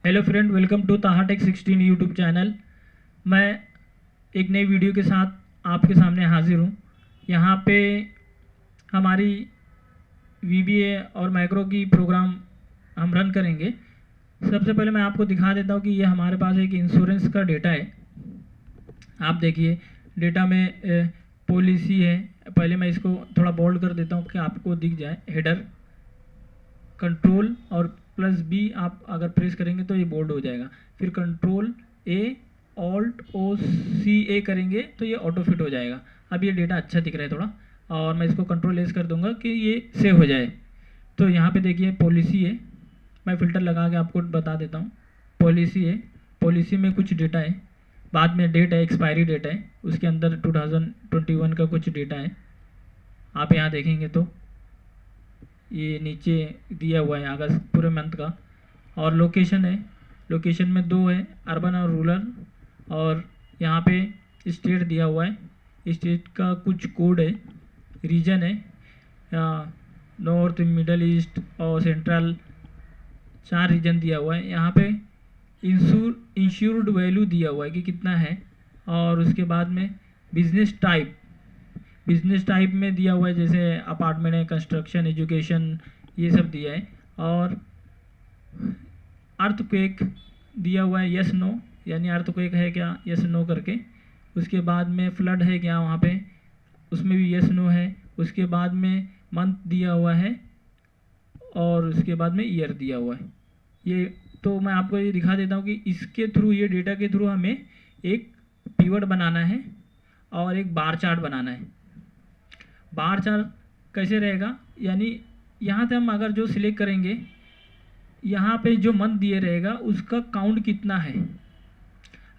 Hello friend, welcome to ताहा take 16 YouTube channel. मैं एक नई वीडियो के साथ आपके सामने हाजिर हूँ। यहाँ पे हमारी वीबीए और माइक्रो की प्रोग्राम हम रन करेंगे। सबसे पहले मैं आपको दिखा देता हूँ कि ये हमारे पास एक इंश्योरेंस का डेटा है। आप देखिए डेटा में पॉलिसी है। पहले मैं इसको थोड़ा बोल्ड कर देता हूँ कि आपको दिख जाए। हेडर कंट्रोल और प्लस बी आप अगर प्रेस करेंगे तो ये बोल्ड हो जाएगा। फिर कंट्रोल ए ऑल्ट ओ सी ए करेंगे तो ये ऑटो फिट हो जाएगा। अब ये डेटा अच्छा दिख रहा है थोड़ा, और मैं इसको कंट्रोल एस कर दूंगा कि ये सेव हो जाए। तो यहाँ पे देखिए पॉलिसी है। मैं फ़िल्टर लगा के आपको बता देता हूँ। पॉलिसी है, पॉलिसी में कुछ डेटा है, बाद में डेट है, एक्सपायरी डेट है, उसके अंदर 2021 का कुछ डेटा है। आप यहाँ देखेंगे तो ये नीचे दिया हुआ है अगस्त पूरे मंथ का। और लोकेशन है, लोकेशन में दो है, अर्बन और रूरल। और यहाँ पे स्टेट दिया हुआ है, स्टेट का कुछ कोड है, रीजन है, नॉर्थ, मिडल ईस्ट और सेंट्रल, 4 रीजन दिया हुआ है। यहाँ पे इंश्योर्ड वैल्यू दिया हुआ है कि कितना है। और उसके बाद में बिजनेस टाइप, बिजनेस टाइप में दिया हुआ है, जैसे अपार्टमेंट है, कंस्ट्रक्शन, एजुकेशन, ये सब दिया है। और अर्थक्वेक दिया हुआ है, यस नो, यानी अर्थक्वेक है क्या, यस नो करके। उसके बाद में फ्लड है क्या वहाँ पे, उसमें भी यस नो है। उसके बाद में मंथ दिया हुआ है और उसके बाद में ईयर दिया हुआ है। ये तो मैं आपको ये दिखा देता हूँ कि इसके थ्रू, ये डेटा के थ्रू हमें एक पिवट बनाना है और एक बार चार्ट बनाना है। बार चार्ट कैसे रहेगा, यानी यहाँ से हम अगर जो सिलेक्ट करेंगे, यहाँ पे जो मंथ दिए रहेगा उसका काउंट कितना है।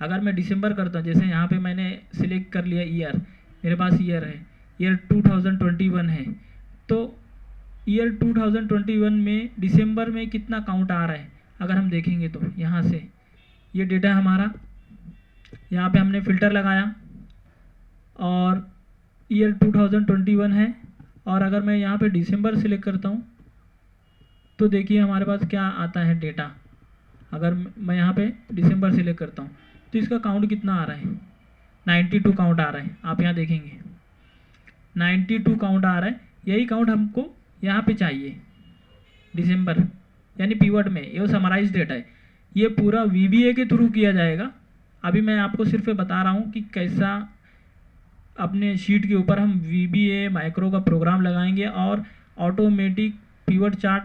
अगर मैं दिसंबर करता हूँ, जैसे यहाँ पे मैंने सिलेक्ट कर लिया ईयर, मेरे पास ईयर है, ईयर 2021 है, तो ईयर 2021 में दिसंबर में कितना काउंट आ रहा है अगर हम देखेंगे तो यहाँ से ये डेटा हमारा, यहाँ पे हमने फ़िल्टर लगाया और ईयर 2021 है। और अगर मैं यहाँ पे दिसंबर सिलेक्ट करता हूँ तो देखिए हमारे पास क्या आता है डेटा। अगर मैं यहाँ पे दिसंबर सिलेक्ट करता हूँ तो इसका काउंट कितना आ रहा है, 92 काउंट आ रहा है। आप यहाँ देखेंगे 92 काउंट आ रहा है। यही काउंट हमको यहाँ पे चाहिए दिसंबर, यानी पीवर्ड में। ये समराइज डेटा है, ये पूरा वीबीए के थ्रू किया जाएगा। अभी मैं आपको सिर्फ बता रहा हूँ कि कैसा अपने शीट के ऊपर हम वीबीए माइक्रो का प्रोग्राम लगाएंगे और ऑटोमेटिक पीवट चार्ट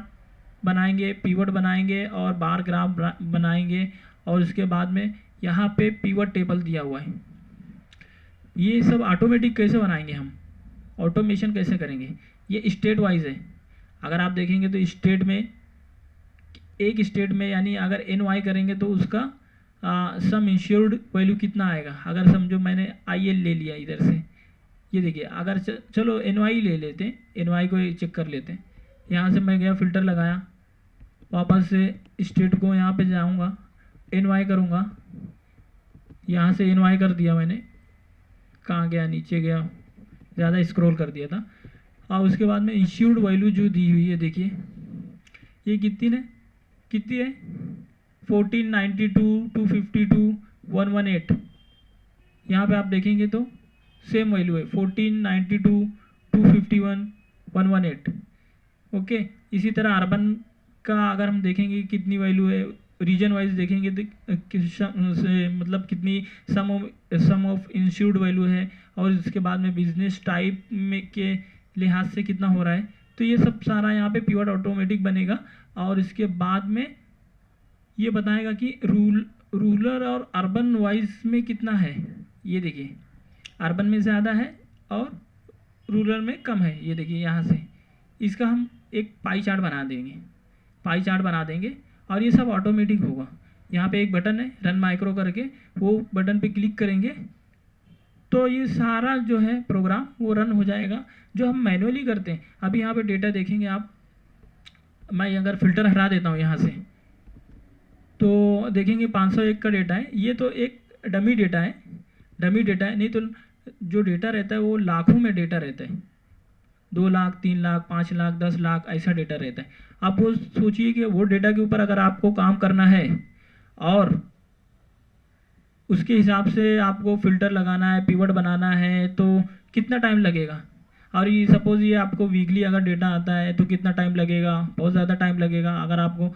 बनाएंगे, पीवट बनाएंगे और बार ग्राफ बनाएंगे। और उसके बाद में यहाँ पे पीवट टेबल दिया हुआ है। ये सब ऑटोमेटिक कैसे बनाएंगे हम, ऑटोमेशन कैसे करेंगे, ये स्टेट वाइज है। अगर आप देखेंगे तो स्टेट में, एक स्टेट में यानी अगर एन करेंगे तो उसका सम इंश्योर्ड वैल्यू कितना आएगा। अगर समझो मैंने आई ले लिया इधर से, ये देखिए, अगर चलो एन ले लेते हैं, एन को चेक कर लेते हैं। यहाँ से मैं गया, फ़िल्टर लगाया, वापस से स्टेट को यहाँ पे जाऊँगा, एन करूँगा, यहाँ से एन कर दिया मैंने। कहाँ गया, नीचे गया, ज़्यादा स्क्रॉल कर दिया था। और उसके बाद में इंश्योर्ड वैल्यू जो दी हुई है, देखिए ये कितनी है 1492, 252, 118। यहाँ पे आप देखेंगे तो सेम वैल्यू है 1492, 251, 118। ओके, इसी तरह अर्बन का अगर हम देखेंगे कितनी वैल्यू है, रीजन वाइज देखेंगे तो मतलब कितनी सम ऑफ इंश्योर्ड वैल्यू है। और इसके बाद में बिजनेस टाइप में के लिहाज से कितना हो रहा है। तो ये सब सारा यहाँ पे पिवट ऑटोमेटिक बनेगा। और इसके बाद में ये बताएगा कि रूरल और अर्बन वाइज में कितना है। ये देखिए अर्बन में ज़्यादा है और रूरल में कम है। ये देखिए यहाँ से इसका हम एक पाई चार्ट बना देंगे, पाई चार्ट बना देंगे और ये सब ऑटोमेटिक होगा। यहाँ पे एक बटन है रन माइक्रो करके, वो बटन पे क्लिक करेंगे तो ये सारा जो है प्रोग्राम वो रन हो जाएगा, जो हम मैनुअली करते हैं। अभी यहाँ पे डेटा देखेंगे आप, मैं अगर फ़िल्टर हटा देता हूँ यहाँ से तो देखेंगे 501 का डेटा है। ये तो एक डमी डेटा है, डमी डेटा है, नहीं तो जो डेटा रहता है वो लाखों में डेटा रहता है, 2 लाख, 3 लाख, 5 लाख, 10 लाख ऐसा डेटा रहता है। आप वो सोचिए कि वो डेटा के ऊपर अगर आपको काम करना है और उसके हिसाब से आपको फ़िल्टर लगाना है, पिवट बनाना है, तो कितना टाइम लगेगा। और ये सपोज़ ये आपको वीकली अगर डेटा आता है तो कितना टाइम लगेगा, बहुत ज़्यादा टाइम लगेगा। अगर आपको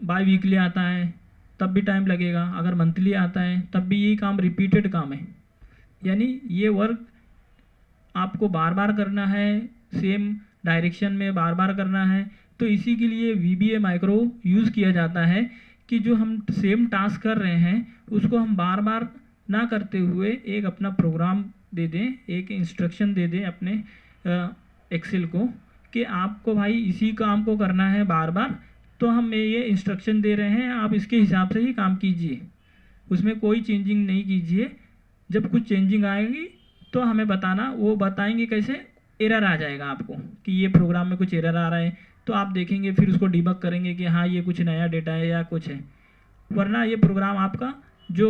बाई वीकली आता है तब भी टाइम लगेगा, अगर मंथली आता है तब भी यही काम रिपीटेड काम है। यानी ये वर्क आपको बार बार करना है, सेम डायरेक्शन में बार बार करना है। तो इसी के लिए VBA माइक्रो यूज़ किया जाता है कि जो हम सेम टास्क कर रहे हैं उसको हम बार बार ना करते हुए एक अपना प्रोग्राम दे दें, एक इंस्ट्रक्शन दे दें अपने एक्सेल को कि आपको भाई इसी काम को करना है बार बार, तो हम ये इंस्ट्रक्शन दे रहे हैं, आप इसके हिसाब से ही काम कीजिए, उसमें कोई चेंजिंग नहीं कीजिए। जब कुछ चेंजिंग आएगी तो हमें बताना, वो बताएंगे कैसे, एरर आ जाएगा आपको कि ये प्रोग्राम में कुछ एरर आ रहा है, तो आप देखेंगे फिर उसको डिबग करेंगे कि हाँ ये कुछ नया डेटा है या कुछ है। वरना ये प्रोग्राम आपका जो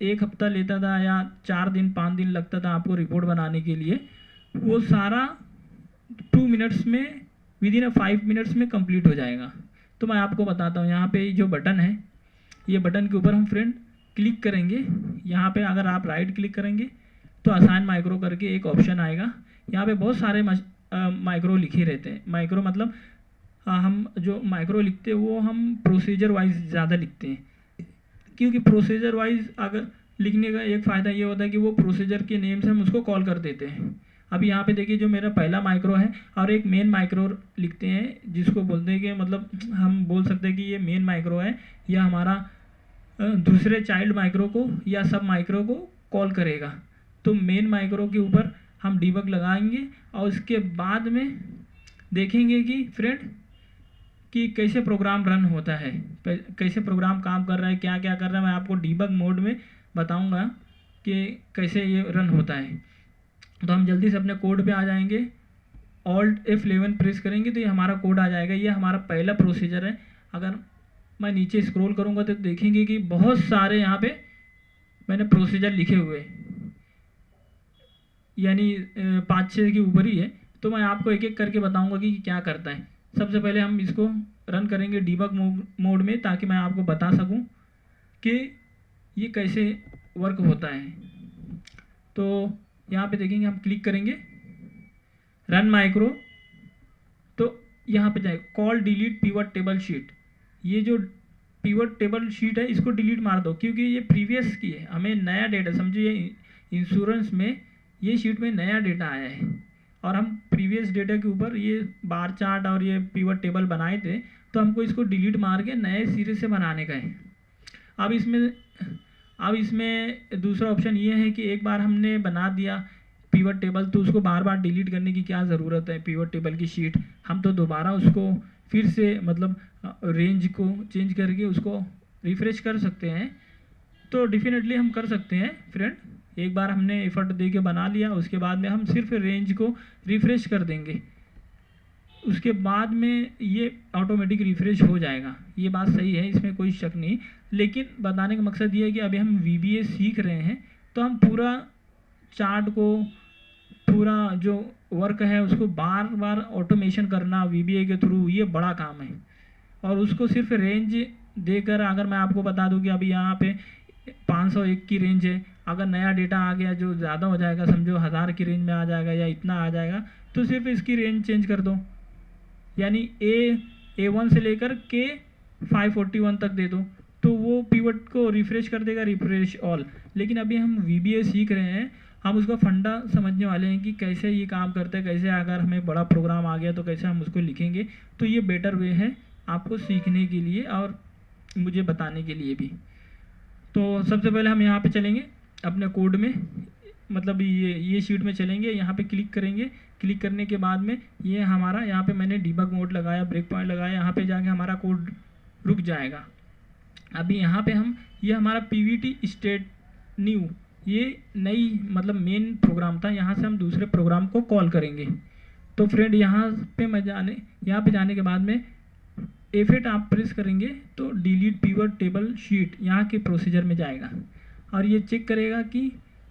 1 हफ्ता लेता था या 4 दिन 5 दिन लगता था आपको रिपोर्ट बनाने के लिए, वो सारा 2 मिनट्स में, विदिन 5 मिनट्स में कंप्लीट हो जाएगा। तो मैं आपको बताता हूँ, यहाँ पे जो बटन है, ये बटन के ऊपर हम फ्रेंड क्लिक करेंगे। यहाँ पे अगर आप राइट क्लिक करेंगे तो असाइन माइक्रो करके एक ऑप्शन आएगा। यहाँ पे बहुत सारे माइक्रो लिखे रहते हैं। माइक्रो मतलब हम जो माइक्रो लिखते हैं वो हम प्रोसीजर वाइज ज़्यादा लिखते हैं, क्योंकि प्रोसीजर वाइज अगर लिखने का एक फ़ायदा ये होता है कि वो प्रोसीजर के नेम से हम उसको कॉल कर देते हैं। अभी यहाँ पे देखिए जो मेरा पहला माइक्रो है और एक मेन माइक्रो लिखते हैं, जिसको बोलते हैं कि मतलब हम बोल सकते हैं कि ये मेन माइक्रो है, या हमारा दूसरे चाइल्ड माइक्रो को या सब माइक्रो को कॉल करेगा। तो मेन माइक्रो के ऊपर हम डिबग लगाएंगे और उसके बाद में देखेंगे कि फ्रेंड कि कैसे प्रोग्राम रन होता है, कैसे प्रोग्राम काम कर रहा है, क्या क्या कर रहा है। मैं आपको डिबग मोड में बताऊंगा कि कैसे ये रन होता है। तो हम जल्दी से अपने कोड पे आ जाएंगे, Alt F11 प्रेस करेंगे तो ये हमारा कोड आ जाएगा। ये हमारा पहला प्रोसीजर है। अगर मैं नीचे स्क्रॉल करूँगा तो देखेंगे कि बहुत सारे यहाँ पे मैंने प्रोसीजर लिखे हुए, यानी 5-6 के ऊपर ही है। तो मैं आपको एक एक करके बताऊंगा कि क्या करता है। सबसे पहले हम इसको रन करेंगे डिबग मोड में, ताकि मैं आपको बता सकूं कि ये कैसे वर्क होता है। तो यहाँ पे देखेंगे, हम क्लिक करेंगे रन माइक्रो, तो यहाँ पे जाए call delete pivot table sheet. ये जो पिवट टेबल शीट है इसको डिलीट मार दो, क्योंकि ये प्रीवियस की है, हमें नया डेटा, समझो ये इंश्योरेंस में ये शीट में नया डेटा आया है और हम प्रीवियस डेटा के ऊपर ये बार चार्ट और ये पिवट टेबल बनाए थे, तो हमको इसको डिलीट मार के नए सिरे से बनाने का है। अब इसमें दूसरा ऑप्शन ये है कि एक बार हमने बना दिया पिवट टेबल तो उसको बार बार डिलीट करने की क्या ज़रूरत है। पिवट टेबल की शीट हम तो दोबारा उसको फिर से मतलब रेंज को चेंज करके उसको रिफ्रेश कर सकते हैं। तो डेफिनेटली हम कर सकते हैं फ्रेंड। एक बार हमने एफर्ट दे के बना लिया, उसके बाद में हम सिर्फ रेंज को रिफ्रेश कर देंगे, उसके बाद में ये ऑटोमेटिक रिफ्रेश हो जाएगा। ये बात सही है, इसमें कोई शक नहीं। लेकिन बताने का मकसद ये है कि अभी हम VBA सीख रहे हैं, तो हम पूरा चार्ट को, पूरा जो वर्क है उसको बार बार ऑटोमेशन करना VBA के थ्रू, ये बड़ा काम है। और उसको सिर्फ रेंज देकर, अगर मैं आपको बता दूं कि अभी यहाँ पे 501 की रेंज है, अगर नया डेटा आ गया जो ज़्यादा हो जाएगा, समझो 1000 की रेंज में आ जाएगा या इतना आ जाएगा, तो सिर्फ इसकी रेंज चेंज कर दो, यानी A1 से लेकर K541 तक दे दो, तो वो पिवट को रिफ्रेश कर देगा, रिफ्रेश ऑल। लेकिन अभी हम VBA सीख रहे हैं, हम उसका फंडा समझने वाले हैं कि कैसे ये काम करता है, कैसे अगर हमें बड़ा प्रोग्राम आ गया तो कैसे हम उसको लिखेंगे। तो ये बेटर वे है आपको सीखने के लिए और मुझे बताने के लिए भी। तो सबसे पहले हम यहाँ पे चलेंगे अपने कोड में, मतलब ये शीट में चलेंगे, यहाँ पे क्लिक करेंगे। क्लिक करने के बाद में ये हमारा, यहाँ पे मैंने डिबग मोड लगाया, ब्रेक पॉइंट लगाया, यहाँ पे जाके हमारा कोड रुक जाएगा। अभी यहाँ पे हम, ये हमारा PVT स्टेट न्यू, ये नई मतलब मेन प्रोग्राम था, यहाँ से हम दूसरे प्रोग्राम को कॉल करेंगे। तो फ्रेंड यहाँ पे जाने के बाद में F8 आप प्रेस करेंगे तो डिलीट पिवट टेबल शीट यहाँ के प्रोसीजर में जाएगा और ये चेक करेगा कि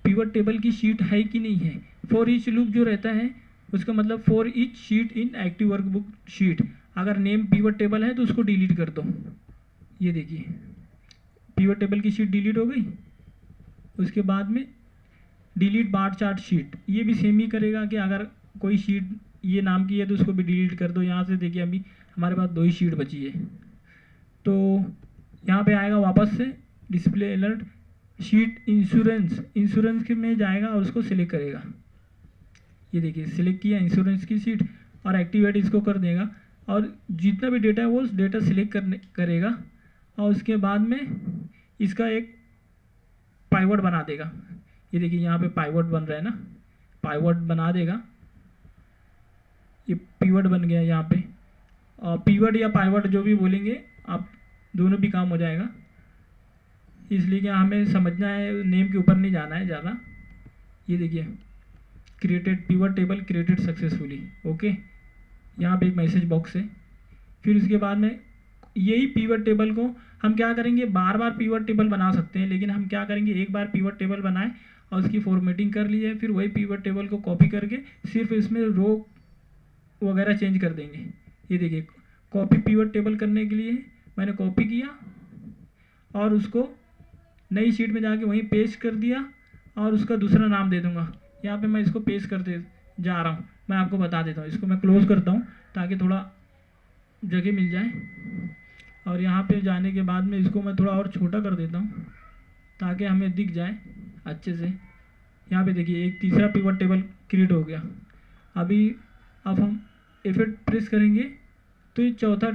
पिवट टेबल की शीट है कि नहीं है। फॉर ईच लूप जो रहता है उसका मतलब for each sheet in active workbook sheet, अगर नेम पिवट टेबल है तो उसको डिलीट कर दो। ये देखिए पिवट टेबल की शीट डिलीट हो गई। उसके बाद में डिलीट बार चार्ट शीट, ये भी सेम ही करेगा कि अगर कोई शीट ये नाम की है तो उसको भी डिलीट कर दो। यहाँ से देखिए अभी हमारे पास 2 ही शीट बची है, तो यहाँ पे आएगा वापस से डिस्प्ले अलर्ट शीट इंश्योरेंस के में जाएगा और उसको सिलेक्ट करेगा। ये देखिए सिलेक्ट किया इंश्योरेंस की शीट और एक्टिवेट इसको कर देगा और जितना भी डेटा है वो डेटा सिलेक्ट करेगा और उसके बाद में इसका एक पाइवट बना देगा। ये देखिए यहाँ पे पाइवट बन रहा है ना, पाइवट बना देगा, ये पिवट बन गया यहाँ पे। और पिवट या पाइवट जो भी बोलेंगे आप, दोनों भी काम हो जाएगा। इसलिए कि हमें समझना है, नेम के ऊपर नहीं जाना है ज़्यादा। ये देखिए created pivot table created successfully, okay. यहाँ पे एक मैसेज बॉक्स है। फिर उसके बाद में यही पिवट टेबल को हम क्या करेंगे, बार बार पिवट टेबल बना सकते हैं, लेकिन हम क्या करेंगे, एक बार पिवट टेबल बनाए और उसकी फॉर्मेटिंग कर ली है, फिर वही पिवट टेबल को कॉपी करके सिर्फ इसमें रो वगैरह चेंज कर देंगे। ये देखिए कॉपी पिवट टेबल करने के लिए मैंने कॉपी किया और उसको नई शीट में जाके वहीं पेस्ट कर दिया और उसका दूसरा नाम दे दूंगा। यहाँ पे मैं इसको पेस्ट करते जा रहा हूँ, मैं आपको बता देता हूँ। इसको मैं क्लोज करता हूँ ताकि थोड़ा जगह मिल जाए। और यहाँ पे जाने के बाद में इसको मैं थोड़ा और छोटा कर देता हूँ ताकि हमें दिख जाए अच्छे से। यहाँ पे देखिए एक तीसरा पिवट टेबल क्रिएट हो गया। अब हम F8 प्रेस करेंगे तो ये चौथा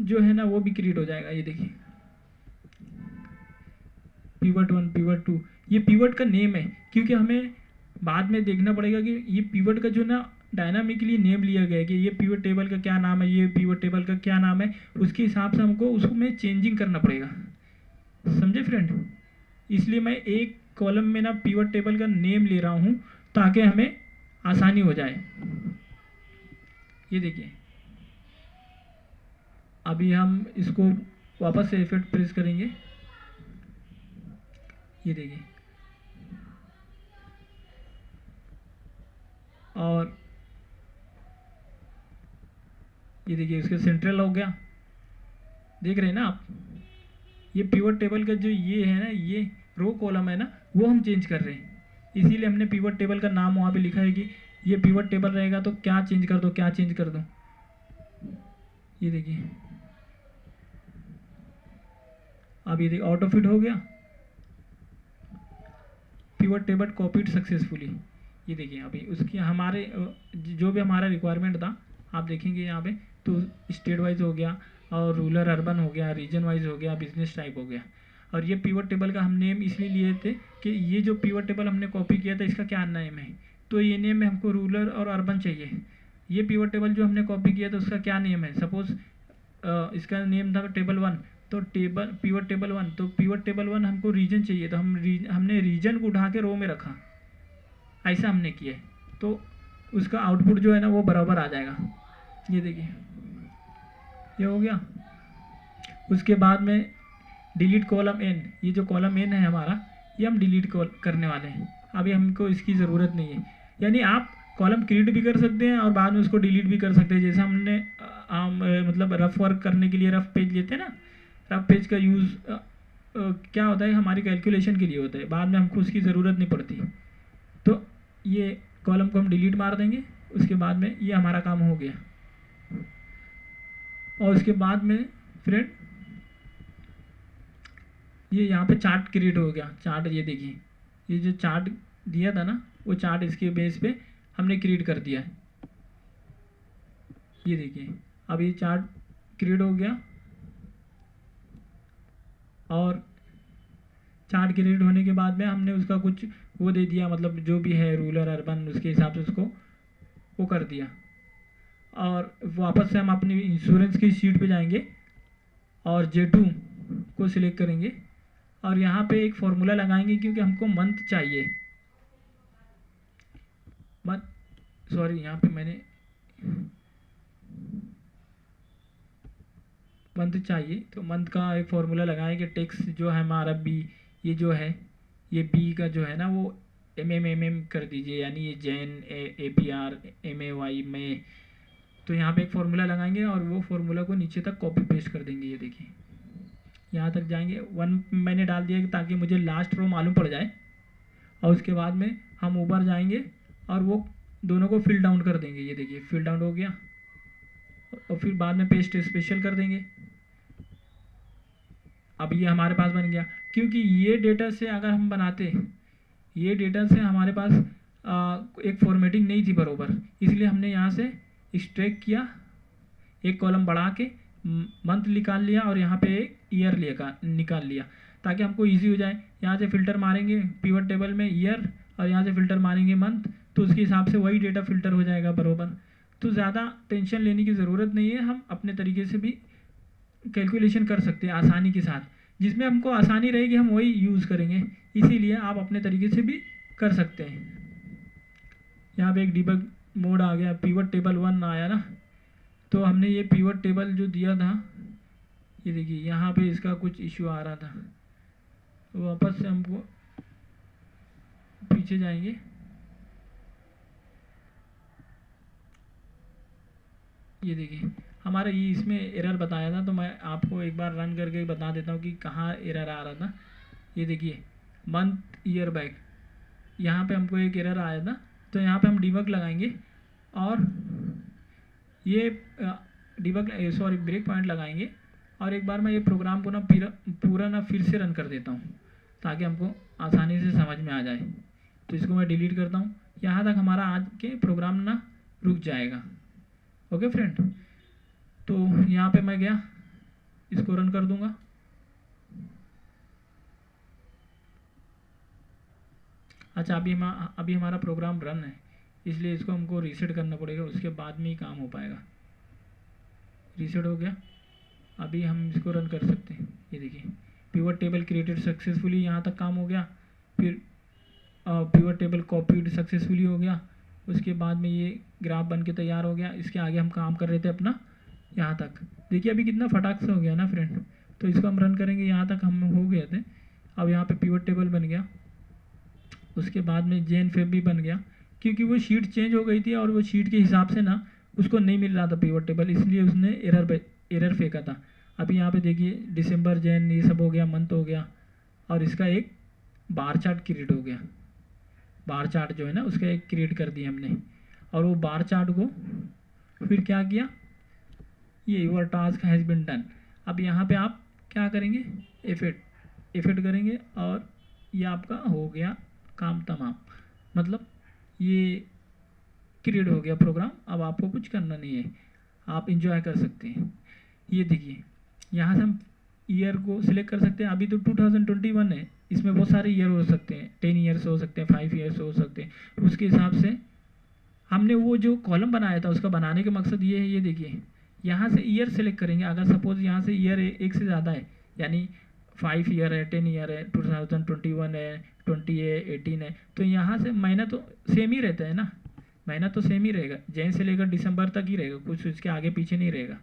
जो है ना वो भी क्रिएट हो जाएगा। ये देखिए पिवट 1 पिवट 2, ये पिवट का नेम है, क्योंकि हमें बाद में देखना पड़ेगा कि ये पिवट का जो ना डायनामिकली नेम लिया गया है कि ये पिवट टेबल का क्या नाम है, ये पिवट टेबल का क्या नाम है, उसके हिसाब से हमको उसमें चेंजिंग करना पड़ेगा। समझे फ्रेंड? इसलिए मैं एक कॉलम में ना पिवट टेबल का नेम ले रहा हूँ ताकि हमें आसानी हो जाए। ये देखिए अभी हम इसको वापस से F8 प्रेस करेंगे। ये देखिए और ये देखिए इसके सेंट्रल हो गया, देख रहे हैं ना आप। ये पिवट टेबल का जो ये है ना, ये रो कॉलम है ना, वो हम चेंज कर रहे हैं। इसीलिए हमने पिवट टेबल का नाम वहाँ पे लिखा है कि ये पिवट टेबल रहेगा तो क्या चेंज कर दो, क्या चेंज कर दो। ये देखिए अब ये देखिए ऑटो फिट हो गया, पिवट टेबल कॉपीड सक्सेसफुली। ये देखिए अभी उसकी हमारे जो भी हमारा रिक्वायरमेंट था आप देखेंगे यहाँ पे, तो स्टेट वाइज हो गया और रूरल अर्बन हो गया, रीजन वाइज हो गया, बिजनेस टाइप हो गया। और ये पिवट टेबल का हम नेम इसलिए लिए थे कि ये जो पिवट टेबल हमने कॉपी किया था इसका क्या नेम है, तो ये नेम में हमको रूरल और अर्बन चाहिए। ये पिवट टेबल जो हमने कॉपी किया था उसका क्या नेम है, सपोज इसका नेम था टेबल 1, तो पिवट टेबल 1, तो पिवट टेबल 1 हमको रीजन चाहिए, तो हमने रीजन को उठा के रो में रखा, ऐसा हमने किया है, तो उसका आउटपुट जो है ना वो बराबर आ जाएगा। ये देखिए ये हो गया। उसके बाद में डिलीट कॉलम एन, ये जो कॉलम एन है हमारा ये हम डिलीट करने वाले हैं, अभी हमको इसकी ज़रूरत नहीं है। यानी आप कॉलम क्रिएट भी कर सकते हैं और बाद में उसको डिलीट भी कर सकते हैं। जैसे हमने मतलब रफ वर्क करने के लिए रफ पेज लेते हैं ना, रफ पेज का यूज़ क्या होता है, हमारी कैलकुलेशन के लिए होता है, बाद में हमको उसकी ज़रूरत नहीं पड़ती। तो ये कॉलम को हम डिलीट मार देंगे, उसके बाद में ये हमारा काम हो गया। और उसके बाद में फ्रेंड ये यहाँ पे चार्ट क्रिएट हो गया। चार्ट ये देखिए, ये जो चार्ट दिया था ना वो चार्ट इसके बेस पे हमने क्रिएट कर दिया है। ये देखिए अब ये चार्ट क्रिएट हो गया और चार्ट क्रिएट होने के बाद में हमने उसका कुछ वो दे दिया, मतलब जो भी है रूरल अर्बन उसके हिसाब से उसको वो कर दिया। और वापस से हम अपनी इंश्योरेंस की शीट पे जाएंगे और J2 को सिलेक्ट करेंगे और यहाँ पे एक फॉर्मूला लगाएंगे क्योंकि हमको मंथ चाहिए। यहाँ पे मैंने मंथ चाहिए, तो मंथ का एक फॉर्मूला लगाएंगे। टेक्स जो है हमारा बी, ये जो है ये बी का जो है ना वो MM कर दीजिए, यानी ये जैन APR MAY में। तो यहाँ पे एक फॉर्मूला लगाएंगे और वो फॉर्मूला को नीचे तक कॉपी पेस्ट कर देंगे। ये देखिए यहाँ तक जाएंगे, 1 मैंने डाल दिया ताकि मुझे लास्ट रो मालूम पड़ जाए, और उसके बाद में हम ऊपर जाएंगे और वो दोनों को फिल डाउन कर देंगे। ये देखिए फिल डाउन हो गया, और फिर बाद में पेस्ट स्पेशल कर देंगे। अब ये हमारे पास बन गया, क्योंकि ये डेटा से अगर हम बनाते, ये डेटा से हमारे पास एक फॉर्मेटिंग नहीं थी बरोबर, इसलिए हमने यहाँ से एक्सट्रैक्ट किया, एक कॉलम बढ़ा के मंथ निकाल लिया और यहाँ पे एक ईयर निकाल लिया, ताकि हमको इजी हो जाए। यहाँ से फ़िल्टर मारेंगे पिवट टेबल में ईयर, और यहाँ से फ़िल्टर मारेंगे मंथ, तो उसके हिसाब से वही डेटा फ़िल्टर हो जाएगा बरोबर। तो ज़्यादा टेंशन लेने की ज़रूरत नहीं है, हम अपने तरीके से भी कैलकुलेशन कर सकते हैं आसानी के साथ, जिसमें हमको आसानी रहेगी हम वही यूज़ करेंगे, इसीलिए आप अपने तरीके से भी कर सकते हैं। यहाँ पे एक डिबग मोड आ गया, पिवट टेबल 1 आया ना, तो हमने ये पिवट टेबल जो दिया था, ये देखिए यहाँ पे इसका कुछ इशू आ रहा था, तो वापस से हमको पीछे जाएंगे, ये देखिए हमारा ये इसमें एरर बताया था, तो मैं आपको एक बार रन करके बता देता हूँ कि कहाँ एरर आ रहा था। ये देखिए मंथ ईयर बैक, यहाँ पे हमको एक एरर आया था, तो यहाँ पे हम डिबग लगाएंगे और ये ब्रेक पॉइंट लगाएंगे, और एक बार मैं ये प्रोग्राम को ना पूरा ना फिर से रन कर देता हूँ, ताकि हमको आसानी से समझ में आ जाए। तो इसको मैं डिलीट करता हूँ, यहाँ तक हमारा आज के प्रोग्राम ना रुक जाएगा। ओके फ्रेंड, तो यहाँ पे मैं गया, इसको रन कर दूंगा। अच्छा, अभी हमारा प्रोग्राम रन है, इसलिए इसको हमको रीसेट करना पड़ेगा, उसके बाद में ही काम हो पाएगा। रीसेट हो गया, अभी हम इसको रन कर सकते हैं। ये देखिए पिवट टेबल क्रिएटेड सक्सेसफुली, यहाँ तक काम हो गया। फिर पिवट टेबल कॉपीड सक्सेसफुली हो गया, उसके बाद में ये ग्राफ बन के तैयार हो गया। इसके आगे हम काम कर रहे थे अपना, यहाँ तक देखिए अभी कितना फटाक से हो गया ना फ्रेंड। तो इसको हम रन करेंगे, यहाँ तक हम हो गए थे। अब यहाँ पे पिवट टेबल बन गया, उसके बाद में जेन फेब भी बन गया, क्योंकि वो शीट चेंज हो गई थी और वो शीट के हिसाब से ना उसको नहीं मिल रहा था पिवट टेबल, इसलिए उसने एरर फेंका था। अभी यहाँ पे देखिए दिसंबर जैन ये सब हो गया, मंथ हो गया, और इसका एक बार चार्ट क्रिएट हो गया। बार चार्ट जो है ना उसका एक क्रिएट कर दिया हमने, और वो बार चार्ट को फिर क्या किया, ये your task has been done. अब यहाँ पे आप क्या करेंगे, इफेक्ट करेंगे, और ये आपका हो गया काम तमाम, मतलब ये क्रिएट हो गया प्रोग्राम। अब आपको कुछ करना नहीं है, आप इंजॉय कर सकते हैं। ये देखिए यहाँ से हम ईयर को सिलेक्ट कर सकते हैं। अभी तो 2021 है, इसमें बहुत सारे ईयर हो सकते हैं, 10 ईयर्स हो सकते हैं, 5 ईयर्स हो सकते हैं। उसके हिसाब से हमने वो जो कॉलम बनाया था उसका बनाने का मकसद ये है। ये देखिए यहाँ से ईयर सेलेक्ट करेंगे, अगर सपोज यहाँ से ईयर एक से ज़्यादा है, यानी 5 ईयर है, 10 ईयर है, 2021 है, 20 है, 18 है, तो यहाँ से महीना तो सेम ही रहता है ना, महीना तो सेम ही रहेगा, जैन से लेकर दिसंबर तक ही रहेगा, कुछ इसके आगे पीछे नहीं रहेगा।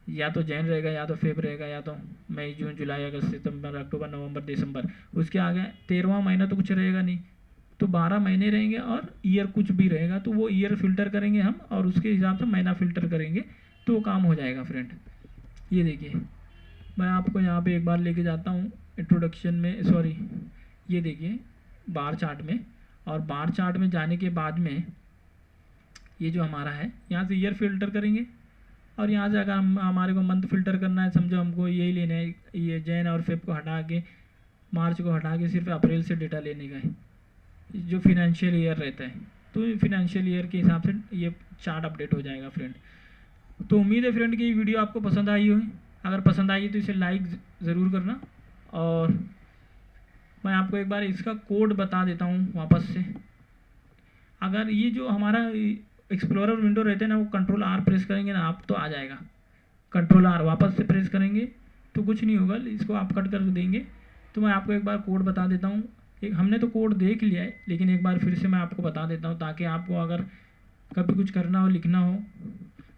या तो जैन रहेगा, या तो फेब रहेगा, या तो मई जून जुलाई अगस्त सितंबर अक्टूबर नवंबर दिसंबर, उसके आगे 13वां महीना तो कुछ रहेगा नहीं। तो 12 महीने रहेंगे और ईयर कुछ भी रहेगा, तो वो ईयर फिल्टर करेंगे हम, और उसके हिसाब से महीना फिल्टर करेंगे, तो वो काम हो जाएगा फ्रेंड। ये देखिए मैं आपको यहाँ पे एक बार लेके जाता हूँ इंट्रोडक्शन में, सॉरी ये देखिए बार चार्ट में, और बार चार्ट में जाने के बाद में ये जो हमारा है, यहाँ से ईयर फिल्टर करेंगे, और यहाँ से अगर हमारे को मंथ फिल्टर करना है, समझो हमको यही लेना है, ये जैन और फेब को हटा के, मार्च को हटा के सिर्फ अप्रैल से डेटा लेने का है, जो फिनेंशियल ईयर रहता है, तो फिनेंशियल ईयर के हिसाब से ये चार्ट अपडेट हो जाएगा फ्रेंड। तो उम्मीद है फ्रेंड कि ये वीडियो आपको पसंद आई हो, अगर पसंद आई तो इसे लाइक ज़रूर करना, और मैं आपको एक बार इसका कोड बता देता हूँ वापस से। अगर ये जो हमारा एक्सप्लोरर विंडो रहते हैं ना, वो कंट्रोल आर प्रेस करेंगे ना आप, तो आ जाएगा। कंट्रोल आर वापस से प्रेस करेंगे तो कुछ नहीं होगा, इसको आप कट कर देंगे। तो मैं आपको एक बार कोड बता देता हूँ, हमने तो कोड देख लिया है, लेकिन एक बार फिर से मैं आपको बता देता हूँ, ताकि आपको अगर कभी कुछ करना हो, लिखना हो,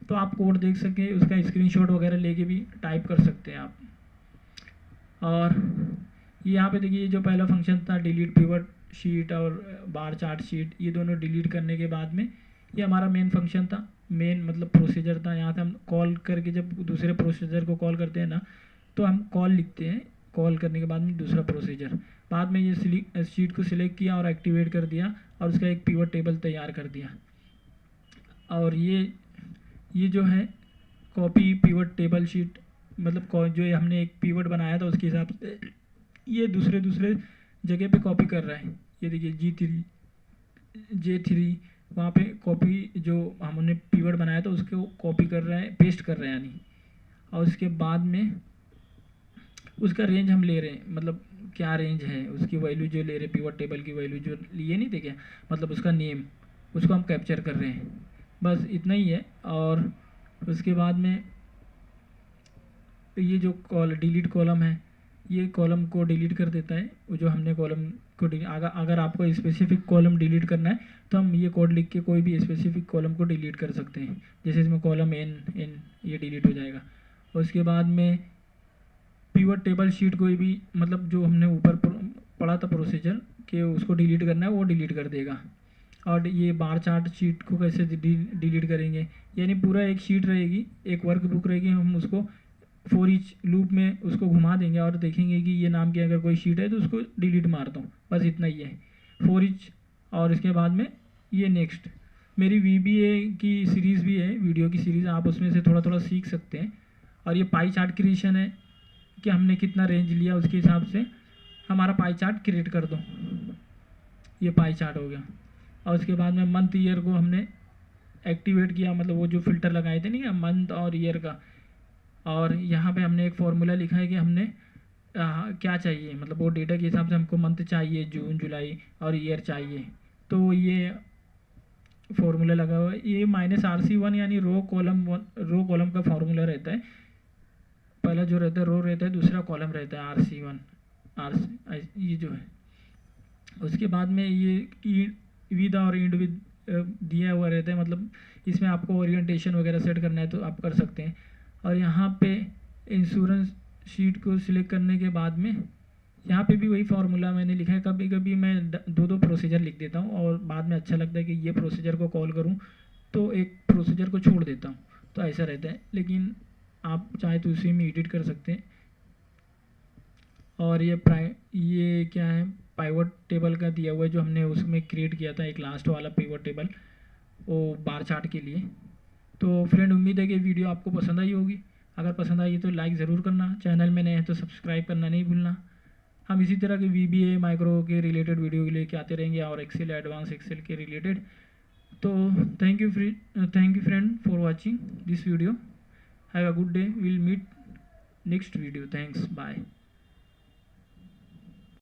तो आप कोड देख सकें, उसका स्क्रीनशॉट वगैरह लेके भी टाइप कर सकते हैं आप। और यहाँ पे देखिए जो पहला फंक्शन था डिलीट पिवट शीट और बार चार्ट शीट, ये दोनों डिलीट करने के बाद में ये हमारा मेन फंक्शन था, मेन मतलब प्रोसीजर था। यहाँ से हम कॉल करके जब दूसरे प्रोसीजर को कॉल करते हैं ना, तो हम कॉल लिखते हैं, कॉल करने के बाद में दूसरा प्रोसीजर, बाद में ये शीट को सिलेक्ट किया और एक्टिवेट कर दिया और उसका एक पिवट टेबल तैयार कर दिया। और ये जो है कॉपी पिवट टेबल शीट, मतलब जो ये हमने एक पिवट बनाया था उसके हिसाब से ये दूसरे जगह पे कॉपी कर रहा है। ये देखिए J3 वहाँ पे कॉपी जो हमने पिवट बनाया था उसको कॉपी कर रहा है, पेस्ट कर रहा है यानी। और उसके बाद में उसका रेंज हम ले रहे हैं, मतलब क्या रेंज है उसकी वैल्यू जो ले रहे हैं, पिवट टेबल की वैल्यू जो लिए नहीं थे क्या, मतलब उसका नेम, उसको हम कैप्चर कर रहे हैं। बस इतना ही है। और उसके बाद में ये जो डिलीट कॉलम है, ये कॉलम को डिलीट कर देता है। वो जो हमने कॉलम को अगर आपको स्पेसिफिक कॉलम डिलीट करना है तो हम ये कोड लिख के कोई भी स्पेसिफिक कॉलम को डिलीट कर सकते हैं। जैसे इसमें कॉलम एन ये डिलीट हो जाएगा। उसके बाद में पिवट टेबल शीट कोई भी, मतलब जो हमने ऊपर पढ़ा था प्रोसीजर कि उसको डिलीट करना है वो डिलीट कर देगा। और ये बार चार्ट शीट को कैसे डिलीट करेंगे, यानी पूरा एक शीट रहेगी, एक वर्क बुक रहेगी, हम उसको फॉर ईच लूप में उसको घुमा देंगे और देखेंगे कि ये नाम की अगर कोई शीट है तो उसको डिलीट मार दो। बस इतना ही है फॉर ईच। और इसके बाद में ये नेक्स्ट, मेरी VBA की सीरीज़ भी है, वीडियो की सीरीज़, आप उसमें से थोड़ा थोड़ा सीख सकते हैं। और ये पाई चार्ट क्रिएशन है कि हमने कितना रेंज लिया उसके हिसाब से हमारा पाई चार्ट क्रिएट कर दो। ये पाई चार्ट हो गया। और उसके बाद में मंथ ईयर को हमने एक्टिवेट किया, मतलब वो जो फिल्टर लगाए थे नहीं मंथ और ईयर का। और यहाँ पे हमने एक फॉर्मूला लिखा है कि हमने क्या चाहिए, मतलब वो डेटा के हिसाब से हमको मंथ चाहिए, जून जुलाई, और ईयर चाहिए। तो ये फॉर्मूला लगा हुआ है, ये -RC1 यानी रो कॉलम का फॉर्मूला रहता है। पहला जो रहता है रो रहता है, दूसरा कॉलम रहता है RC1 ये जो है। उसके बाद में ये विद और इंड विद दिया हुआ रहता है, मतलब इसमें आपको ओरिएंटेशन वगैरह सेट करना है तो आप कर सकते हैं। और यहाँ पे इंश्योरेंस शीट को सिलेक्ट करने के बाद में यहाँ पे भी वही फार्मूला मैंने लिखा है। कभी कभी मैं दो प्रोसीजर लिख देता हूँ और बाद में अच्छा लगता है कि ये प्रोसीजर को कॉल करूँ तो एक प्रोसीजर को छोड़ देता हूँ, तो ऐसा रहता है। लेकिन आप चाहे तो उसी में एडिट कर सकते हैं। और ये क्या है, पाइवट टेबल का दिया हुआ है जो हमने उसमें क्रिएट किया था, एक लास्ट वाला पिवट टेबल वो बार चार्ट के लिए। तो फ्रेंड उम्मीद है कि वीडियो आपको पसंद आई होगी। अगर पसंद आई तो लाइक ज़रूर करना, चैनल में नए हैं तो सब्सक्राइब करना नहीं भूलना। हम इसी तरह के VBA माइक्रो के रिलेटेड वीडियो के लेके आते रहेंगे और एक्सेल, एडवांस एक्सेल के रिलेटेड। तो thank you friend for watching this video. Have a good day, will meet next video. Thanks, bye.